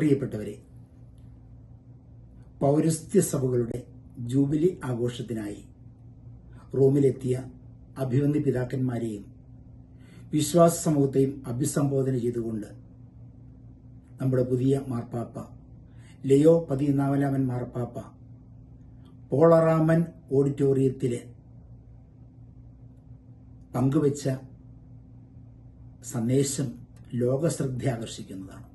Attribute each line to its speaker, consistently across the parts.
Speaker 1: പ്രിയപ്പെട്ടവരെ, പൗരസ്ത്യ സഭകളുടെ ജൂബിലി ആഘോഷത്തിനായി റോമിലെത്തിയ അഭിവന്ദ്യ പിതാക്കന്മാരെയും വിശ്വാസ സമൂഹത്തെയും അഭിസംബോധന ചെയ്തുകൊണ്ട് നമ്മുടെ പുതിയ മാർപ്പാപ്പ ലിയോ 14 മാർപ്പാപ്പ പോളറാമൻ ഓഡിറ്റോറിയത്തിൽ പങ്കുവച്ച സന്ദേശം ലോകശ്രദ്ധ ആകർഷിക്കുന്നതാണ്.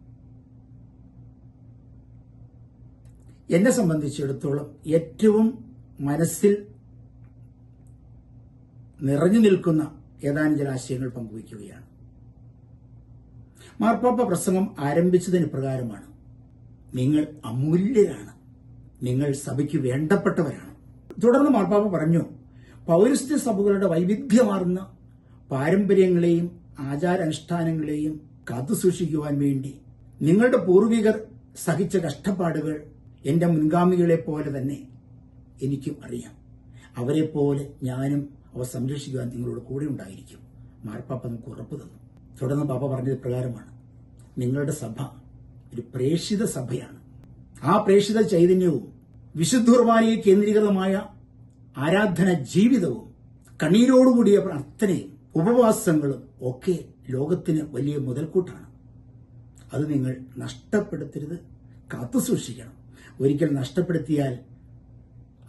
Speaker 1: എന്നെ സംബന്ധിച്ചിടത്തോളം ഏറ്റവും മനസ്സിൽ നിറഞ്ഞു നിൽക്കുന്ന ഏതാനും ചില ആശയങ്ങൾ പങ്കുവയ്ക്കുകയാണ്. മാർപ്പാപ്പ പ്രസംഗം ആരംഭിച്ചതിന് പ്രകാരമാണ്: നിങ്ങൾ അമൂല്യരാണ്, നിങ്ങൾ സഭയ്ക്ക് വേണ്ടപ്പെട്ടവരാണ്. തുടർന്ന് മാർപ്പാപ്പ പറഞ്ഞു, പൗരസ്ത്യ സഭകളുടെ വൈവിധ്യമാർന്ന പാരമ്പര്യങ്ങളെയും ആചാരാനുഷ്ഠാനങ്ങളെയും കാത്തുസൂക്ഷിക്കുവാൻ വേണ്ടി നിങ്ങളുടെ പൂർവികർ സഹിച്ച കഷ്ടപ്പാടുകൾ എന്റെ മുൻഗാമികളെ പോലെ തന്നെ എനിക്കും അറിയാം. അവരെ പോലെ ഞാനും അവ സംരക്ഷിക്കുവാൻ നിങ്ങളോട് കൂടെ ഉണ്ടായിരിക്കും. മാർപ്പാപ്പ നമുക്ക് ഉറപ്പ് തന്നു. തുടർന്ന് പാപ്പ പറഞ്ഞത് പ്രകാരമാണ്: നിങ്ങളുടെ സഭ ഒരു പ്രേക്ഷിത സഭയാണ്. ആ പ്രേക്ഷിത ചൈതന്യവും വിശുദ്ധ കുർബാനയിൽ കേന്ദ്രീകൃതമായ ആരാധന ജീവിതവും കണ്ണീരോടുകൂടിയ പ്രാർത്ഥനയും ഉപവാസങ്ങളും ഒക്കെ ലോകത്തിന് വലിയ മുതൽക്കൂട്ടാണ്. അത് നിങ്ങൾ നഷ്ടപ്പെടുത്തരുത്, കാത്തുസൂക്ഷിക്കണം. ഒരിക്കൽ നഷ്ടപ്പെടുത്തിയാൽ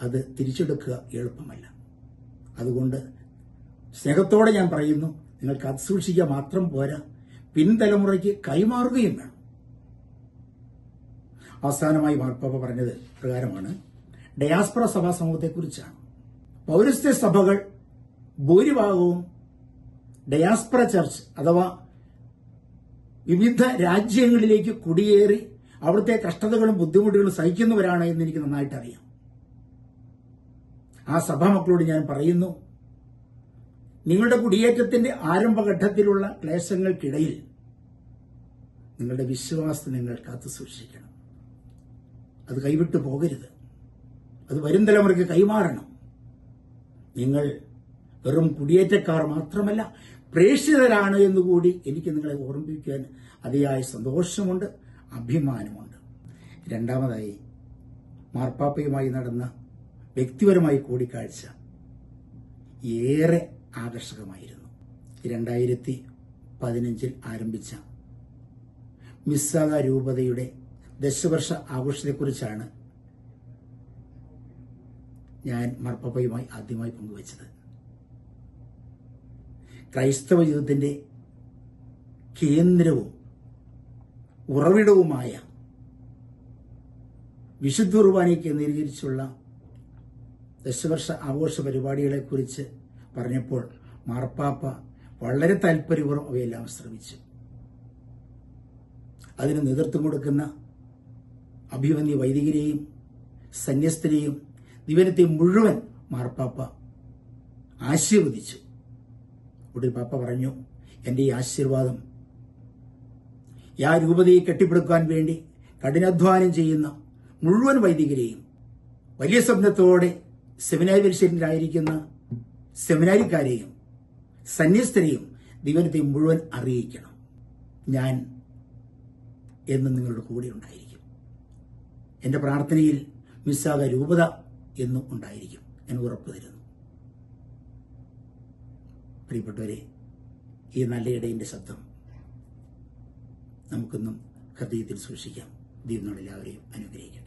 Speaker 1: അത് തിരിച്ചെടുക്കുക എളുപ്പമല്ല. അതുകൊണ്ട് സ്നേഹത്തോടെ ഞാൻ പറയുന്നു, നിങ്ങൾ കാത്തുസൂക്ഷിക്കുക മാത്രം പോരാ, പിൻതലമുറയ്ക്ക് കൈമാറുകയും വേണം. അവസാനമായി മാർപ്പാപ്പ പറഞ്ഞത് പ്രകാരമാണ്: ഡയാസ്പൊറ സഭാ സമൂഹത്തെക്കുറിച്ചാണ്. പൗരസ്ത്യ സഭകൾ ഭൂരിഭാഗവും ഡയാസ്പൊറ ചർച്ച് അഥവാ വിവിധ രാജ്യങ്ങളിലേക്ക് കുടിയേറി അവിടുത്തെ കഷ്ടതകളും ബുദ്ധിമുട്ടുകളും സഹിക്കുന്നവരാണ് എന്ന് എനിക്ക് നന്നായിട്ട് അറിയാം. ആ സഭാമക്കളോട് ഞാൻ പറയുന്നു, നിങ്ങളുടെ കുടിയേറ്റത്തിന്റെ ആരംഭഘട്ടത്തിലുള്ള ക്ലേശങ്ങൾക്കിടയിൽ നിങ്ങളുടെ വിശ്വാസത്തെ നിങ്ങൾ കാത്തുസൂക്ഷിക്കണം. അത് കൈവിട്ടു പോകരുത്. അത് വരും തലമുറയ്ക്ക് കൈമാറണം. നിങ്ങൾ വെറും കുടിയേറ്റക്കാർ മാത്രമല്ല, പ്രേക്ഷിതരാണ് എന്നുകൂടി എനിക്ക് നിങ്ങളെ ഓർമ്മിപ്പിക്കാൻ അതിയായ സന്തോഷമുണ്ട്, അഭിമാനമുണ്ട്. രണ്ടാമതായി, മാർപ്പാപ്പയുമായി നടന്ന വ്യക്തിപരമായ കൂടിക്കാഴ്ച ഏറെ ആകർഷകമായിരുന്നു. 2015 ആരംഭിച്ച മിസ്സാഗ രൂപതയുടെ ദശവർഷ ആഘോഷത്തെക്കുറിച്ചാണ് ഞാൻ മാർപ്പാപ്പയുമായി ആദ്യമായി പങ്കുവച്ചത്. ക്രൈസ്തവ ജീവിതത്തിന്റെ കേന്ദ്രവും ഉറവിടവുമായ വിശുദ്ധ കുർബാനയെ കേന്ദ്രീകരിച്ചുള്ള ദശവർഷ ആഘോഷ പരിപാടികളെക്കുറിച്ച് പറഞ്ഞപ്പോൾ മാർപ്പാപ്പ വളരെ താല്പര്യപൂർവ്വം അവയെല്ലാം ശ്രമിച്ചു. അതിന് നേതൃത്വം കൊടുക്കുന്ന അഭിവന്ദ്യ വൈദികരെയും സന്യസ്തരെയും ദിവനത്തെ മുഴുവൻ മാർപ്പാപ്പ ആശീർവദിച്ചു. ഒടുവിൽ പാപ്പ പറഞ്ഞു, എന്റെ ഈ ആശീർവാദം ആ രൂപതയെ കെട്ടിപ്പടുക്കാൻ വേണ്ടി കഠിനാധ്വാനം ചെയ്യുന്ന മുഴുവൻ വൈദികരെയും, വലിയ സ്വപ്നത്തോടെ സെമിനാരി പരിശീലനത്തിലായിരിക്കുന്ന സെമിനാരിക്കാരെയും സന്യസ്തരെയും ദിവനത്തെ മുഴുവൻ അറിയിക്കണം. ഞാൻ എന്നും നിങ്ങളുടെ കൂടെ ഉണ്ടായിരിക്കും. എന്റെ പ്രാർത്ഥനയിൽ മിസ്സാഗ രൂപത എന്നും ഉണ്ടായിരിക്കും. ഞാൻ ഉറപ്പു തരുന്നു. പ്രിയപ്പെട്ടവരെ, ഈ നല്ല ഇടയിന്റെ ശബ്ദം നമുക്കൊന്നും ഹൃദയത്തിൽ സൂക്ഷിക്കാം. ദൈവം എല്ലാവരെയും അനുഗ്രഹിക്കട്ടെ.